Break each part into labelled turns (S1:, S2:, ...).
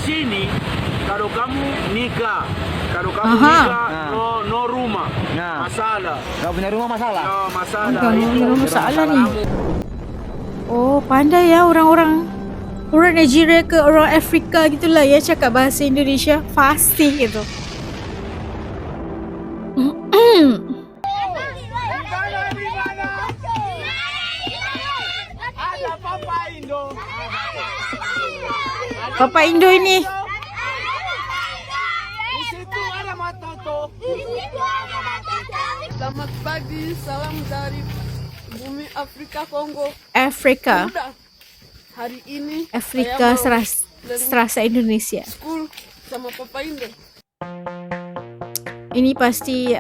S1: sini kalau kamu nikah, no rumah, masalah.
S2: Gak punya rumah masalah.
S1: No masalah.
S3: Enggak mau masalah nih. Oh, pandai ya orang Nigeria ke orang Afrika gitulah ya cakap bahasa Indonesia fasih gitu.
S1: Ada Papa Indo.
S3: Papa Indo ini.
S1: Di situ ada Matoto.
S4: Selamat pagi, salam dari bumi Afrika Kongo.
S3: Afrika.
S4: Udah, hari ini
S3: Afrika
S4: saya mau
S3: serasa Indonesia.
S4: school sama Papa Indo.
S3: Ini pasti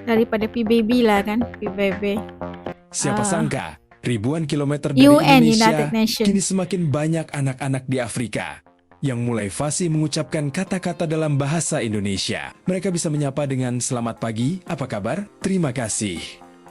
S3: daripada PBB lah kan, PBB.
S5: Siapa sangka, ribuan kilometer dari
S3: UN,
S5: Indonesia,
S3: United Nations.
S5: kini semakin banyak anak-anak di Afrika yang mulai fasih mengucapkan kata-kata dalam bahasa Indonesia. Mereka bisa menyapa dengan selamat pagi, apa kabar, terima kasih.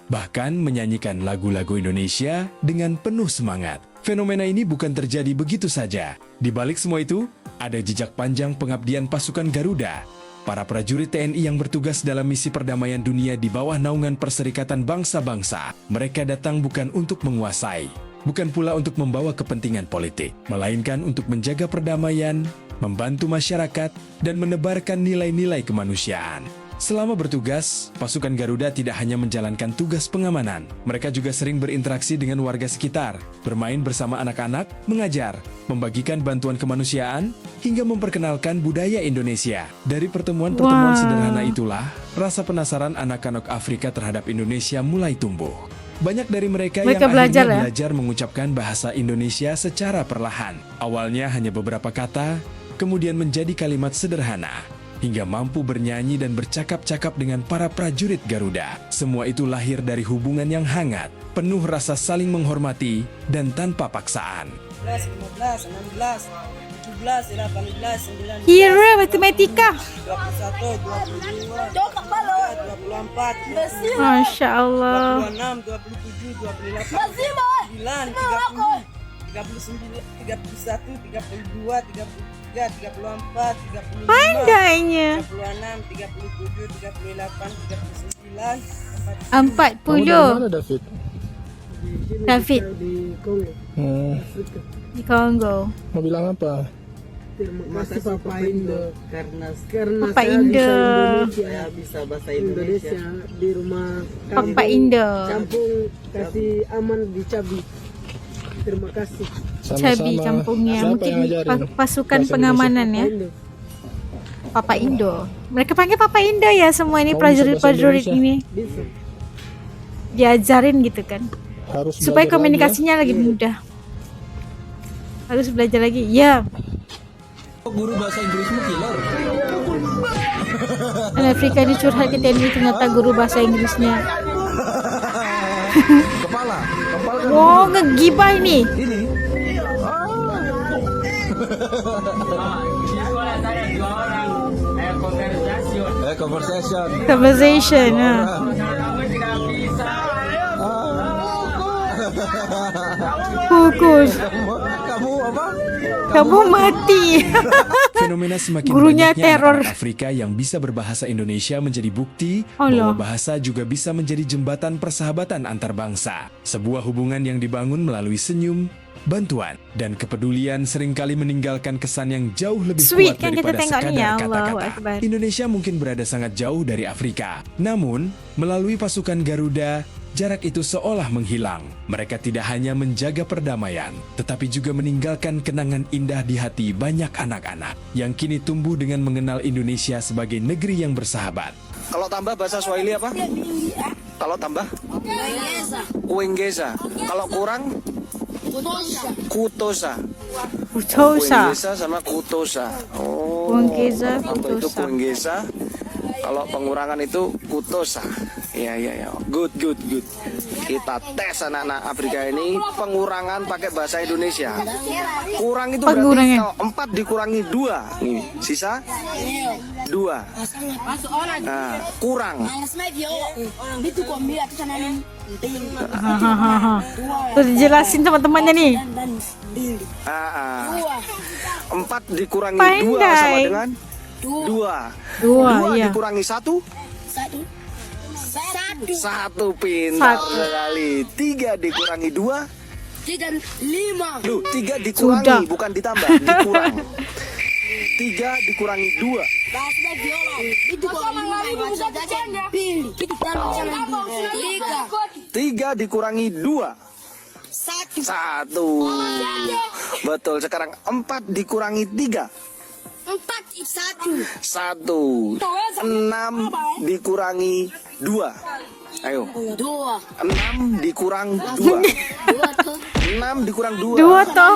S5: Bahkan menyanyikan lagu-lagu Indonesia dengan penuh semangat. Fenomena ini bukan terjadi begitu saja. Di balik semua itu, ada jejak panjang pengabdian pasukan Garuda. Para prajurit TNI yang bertugas dalam misi perdamaian dunia di bawah naungan Perserikatan Bangsa-Bangsa. Mereka datang bukan untuk menguasai, bukan pula untuk membawa kepentingan politik, melainkan untuk menjaga perdamaian, membantu masyarakat, dan menebarkan nilai-nilai kemanusiaan. Selama bertugas, pasukan Garuda tidak hanya menjalankan tugas pengamanan, mereka juga sering berinteraksi dengan warga sekitar, bermain bersama anak-anak, mengajar, membagikan bantuan kemanusiaan, hingga memperkenalkan budaya Indonesia. Dari pertemuan-pertemuan sederhana itulah, rasa penasaran anak-anak Afrika terhadap Indonesia mulai tumbuh. Banyak dari mereka yang akhirnya belajar mengucapkan bahasa Indonesia secara perlahan. Awalnya hanya beberapa kata, kemudian menjadi kalimat sederhana, hingga mampu bernyanyi dan bercakap-cakap dengan para prajurit Garuda. Semua itu lahir dari hubungan yang hangat, penuh rasa saling menghormati, dan tanpa paksaan.
S6: 15, 16, 17, 18, 19,
S3: Kira matematika.
S6: 21, 22, 24,
S3: Masya Allah.
S6: 26, 27, 28, 29, 30, 31, 32, 33, 34, 35,
S3: Pandainya.
S6: 36, 37, 38, 39,
S3: 40.
S2: David?
S3: David
S6: di Kongo.
S3: di Kongo.
S2: Mau bilang apa?
S6: Terima kasih Papa Indo karena
S3: Papa Indo.
S6: saya bisa bahasa Indonesia di rumah
S3: Papa Indo.
S6: Campung kasih aman di Cabi. Terima kasih.
S3: Cabi kampungnya. Mungkin pasukan pengamanan ya. Papa Indo. Mereka panggil Papa Indo ya semua ini prajurit-prajurit ini.
S6: Bisa.
S3: Diajarin gitu kan.
S2: Harus
S3: Supaya
S2: belajar
S3: komunikasinya lagi mudah. Harus belajar lagi. Ya.
S2: Guru bahasa Inggrismu killer.
S3: Afrika dicurhat ke TNI ternyata guru bahasa Inggrisnya.
S2: Kepala kan
S3: Wow, ngegibah ini.
S2: ini. Conversation.
S3: Conversation. Fokus.
S2: Kamu apa?
S3: Kamu mati.
S5: Fenomena semakin
S3: Gurunya
S5: banyaknya
S3: teror.
S5: anak-anak Afrika yang bisa berbahasa Indonesia menjadi bukti
S3: Allah.
S5: bahwa bahasa juga bisa menjadi jembatan persahabatan antar bangsa. Sebuah hubungan yang dibangun melalui senyum, bantuan, dan kepedulian seringkali meninggalkan kesan yang jauh lebih
S3: Sweet,
S5: kuat
S3: kan kita
S5: daripada
S3: tengok
S5: sekadar
S3: nih, Allahu
S5: kata-kata.
S3: Akbar.
S5: Indonesia mungkin berada sangat jauh dari Afrika. Namun, melalui pasukan Garuda, jarak itu seolah menghilang. Mereka tidak hanya menjaga perdamaian, tetapi juga meninggalkan kenangan indah di hati banyak anak-anak yang kini tumbuh dengan mengenal Indonesia sebagai negeri yang bersahabat.
S2: Kalau tambah bahasa Swahili apa? Kalau tambah? Uinggesa. Kalau kurang? Kutosa.
S3: Kutosa.
S2: Uinggesa sama kutosa. Oh.
S3: Uinggesa,
S2: Tambah itu
S3: kutosa.
S2: Uinggesa. Kalau pengurangan itu kutosa. Iya. Good. Kita tes anak-anak Afrika ini pengurangan pakai bahasa Indonesia. Kurang itu
S3: Pengurangan.
S2: berarti kalau 4 dikurangi 2. Nih, sisa 2. Nah, kurang.
S3: Terus dijelasin teman-temannya nih.
S2: 4 dikurangi 2 sama
S3: Pandai.
S2: dengan 2.
S3: 2, iya.
S2: dikurangi 1. 1 pintar
S3: Satu.
S2: sekali. 3 dikurangi 2.
S4: 5.
S2: Loh, 3 dikurangi,
S3: Sudah.
S2: bukan ditambah, dikurang. 3 dikurangi 2. 3 dikurangi 2. 1. Betul, sekarang 4 dikurangi 3. 1. 6 dikurangi 2. Ayo. 6 dikurang 2. 6 dikurang 2.
S3: 2 toh.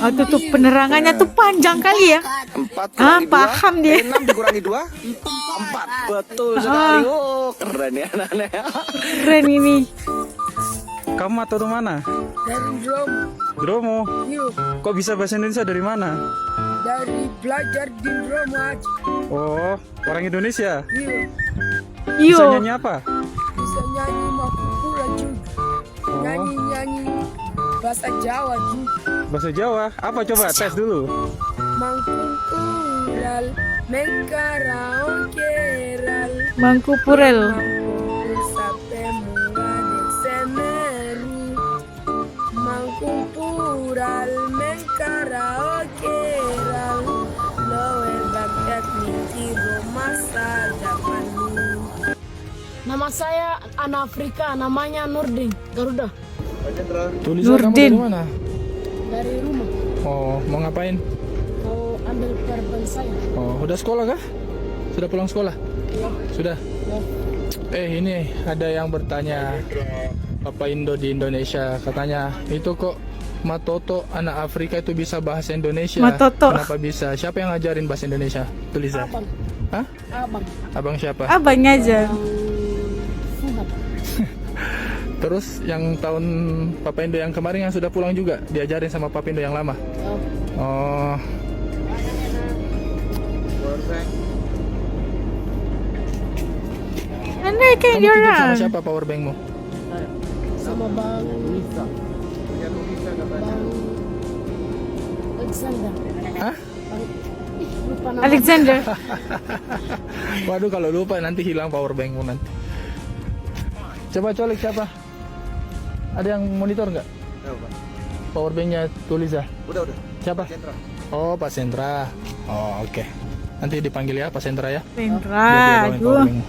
S3: Oh, tuh penerangannya tuh panjang kali ya.
S2: 4 kurangi 2.
S3: Paham dia.
S2: 6 dikurangi 2. 4. Betul sekali. Oh, keren ya anak-anak.
S3: Keren ini.
S7: Kamu atau dari mana?
S6: Dari drum.
S7: Dromo.
S6: Yuk,
S7: Kok bisa bahasa Indonesia dari mana?
S6: dari belajar di drum aja.
S7: Oh, orang Indonesia.
S6: Yuk,
S7: Bisa
S3: Yo.
S7: nyanyi apa?
S6: bisa nyanyi Makupura juga.
S7: Oh,
S6: Nyanyi bahasa Jawa juga.
S7: bahasa Jawa. Apa coba tes dulu?
S6: Mangkukural, mengkaraokeral.
S3: Mangkupurel.
S6: Mangkupur sampai murah di Semeru. Mangkukural, mengkaraokeral. Loe bakat mikiro masa depan. Nama saya anak Afrika, namanya Nurdin, Garuda.
S7: Tulisan kamu
S3: Nurdin.
S7: dari mana?
S6: Dari rumah,
S7: Oh, mau ngapain?
S6: mau ambil perban saya.
S7: Oh, udah sekolah kah? Sudah pulang sekolah? Sudah. Ini ada yang bertanya, Papa Indo di Indonesia katanya itu kok Matoto anak Afrika itu bisa bahasa Indonesia.
S3: Matoto.
S7: Kenapa bisa? Siapa yang ngajarin bahasa Indonesia? Tulisan.
S6: Abang,
S7: Hah?
S6: abang,
S7: Abang siapa?
S3: Abang ngajar.
S6: Fuhat.
S7: Terus yang tahun Papa Indo yang kemarin yang sudah pulang juga diajarin sama Papa Indo yang lama. Oh,
S3: Anda kayak
S7: kamu tidur sama
S3: orang.
S7: siapa power bankmu?
S6: Sama Bang Alexander.
S7: Hah?
S6: Lupa nama.
S3: Alexander.
S7: Waduh, kalau lupa nanti hilang power bankmu nanti. Coba colek siapa? Ada yang monitor nggak? Power banknya Tuliza.
S2: Udah.
S7: Siapa? Oh, Pak Sentra. Oh, oke. Nanti dipanggil ya Pak Sentra ya.
S3: Rendra.
S7: Biar dia bawain power
S3: Aduh.
S7: bankmu.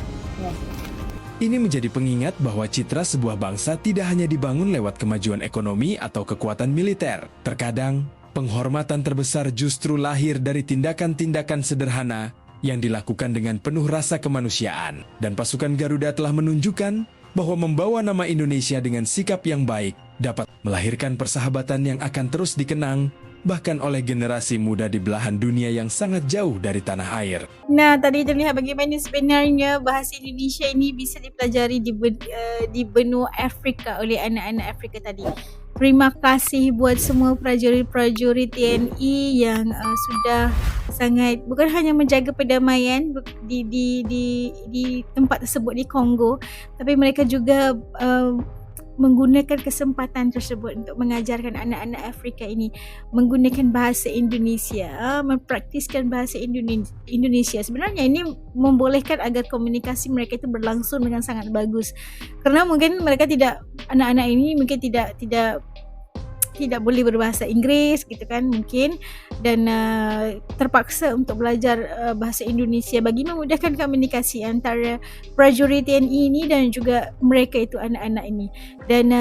S5: Ini menjadi pengingat bahwa citra sebuah bangsa tidak hanya dibangun lewat kemajuan ekonomi atau kekuatan militer. Terkadang, penghormatan terbesar justru lahir dari tindakan-tindakan sederhana yang dilakukan dengan penuh rasa kemanusiaan. Dan pasukan Garuda telah menunjukkan bahwa membawa nama Indonesia dengan sikap yang baik dapat melahirkan persahabatan yang akan terus dikenang bahkan oleh generasi muda di belahan dunia yang sangat jauh dari tanah air.
S3: Nah, tadi terlihat bagaimana sebenarnya bahasa Indonesia ini bisa dipelajari di benua Afrika oleh anak-anak Afrika tadi. Terima kasih buat semua prajurit-prajurit TNI yang sudah sangat bukan hanya menjaga perdamaian di tempat tersebut di Kongo, tapi mereka juga menggunakan kesempatan tersebut untuk mengajarkan anak-anak Afrika ini menggunakan bahasa Indonesia, mempraktiskan bahasa Indonesia. Sebenarnya ini membolehkan agar komunikasi mereka itu berlangsung dengan sangat bagus. Karena mungkin mereka anak-anak ini mungkin tidak boleh berbahasa Inggris gitu kan mungkin, dan terpaksa untuk belajar bahasa Indonesia bagi memudahkan komunikasi antara prajurit TNI ini dan juga mereka itu anak-anak ini. Dan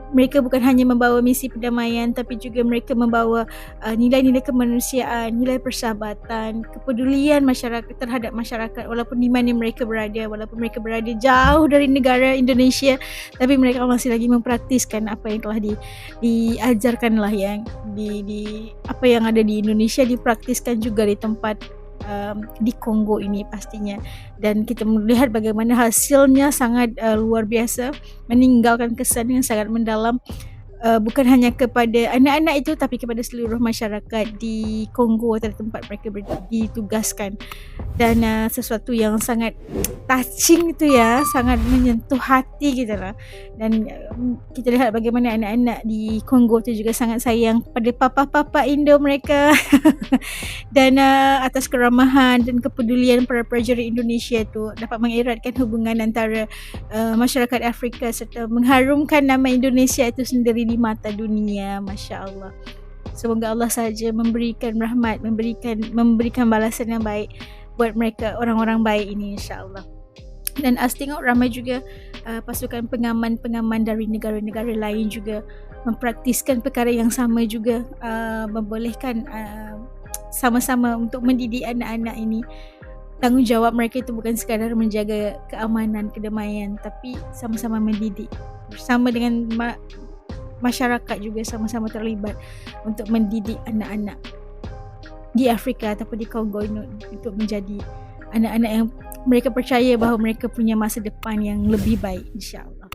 S3: mereka bukan hanya membawa misi perdamaian, tapi juga mereka membawa nilai-nilai kemanusiaan, nilai persahabatan, kepedulian masyarakat terhadap masyarakat walaupun di mana mereka berada, walaupun mereka berada jauh dari negara Indonesia, tapi mereka masih lagi mempraktiskan apa yang telah diajarkan lah, yang di apa yang ada di Indonesia dipraktiskan juga di tempat di Kongo ini pastinya, dan kita melihat bagaimana hasilnya sangat luar biasa, meninggalkan kesan yang sangat mendalam, bukan hanya kepada anak-anak itu tapi kepada seluruh masyarakat di Kongo atau tempat mereka ditugaskan. Dan sesuatu yang sangat touching itu ya, sangat menyentuh hati gitu lah. Dan kita lihat bagaimana anak-anak di Kongo itu juga sangat sayang pada papa-papa Indo mereka dan atas keramahan dan kepedulian para prajurit Indonesia itu dapat mengeratkan hubungan antara masyarakat Afrika serta mengharumkan nama Indonesia itu sendiri di mata dunia. Masya Allah. Semoga Allah saja memberikan rahmat, memberikan balasan yang baik buat mereka, orang-orang baik ini, insya-Allah. Dan tengok ramai juga pasukan pengaman-pengaman dari negara-negara lain juga mempraktiskan perkara yang sama juga, membolehkan sama-sama untuk mendidik anak-anak ini. Tanggungjawab mereka itu bukan sekadar menjaga keamanan, kedamaian, tapi sama-sama mendidik bersama dengan masyarakat juga, sama-sama terlibat untuk mendidik anak-anak di Afrika ataupun di Kongo ini untuk menjadi anak-anak yang mereka percaya bahawa mereka punya masa depan yang lebih baik, insya-Allah.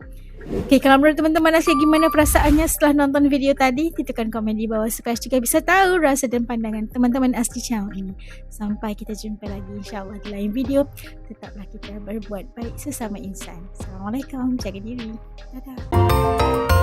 S3: Okay, kalau menurut teman-teman Asia gimana perasaannya setelah nonton video tadi? Tekan komen di bawah supaya juga bisa tahu rasa dan pandangan teman-teman Asti channel ini. Sampai kita jumpa lagi insya-Allah di lain video. Tetaplah kita berbuat baik sesama insan. Assalamualaikum, jaga diri. Dadah.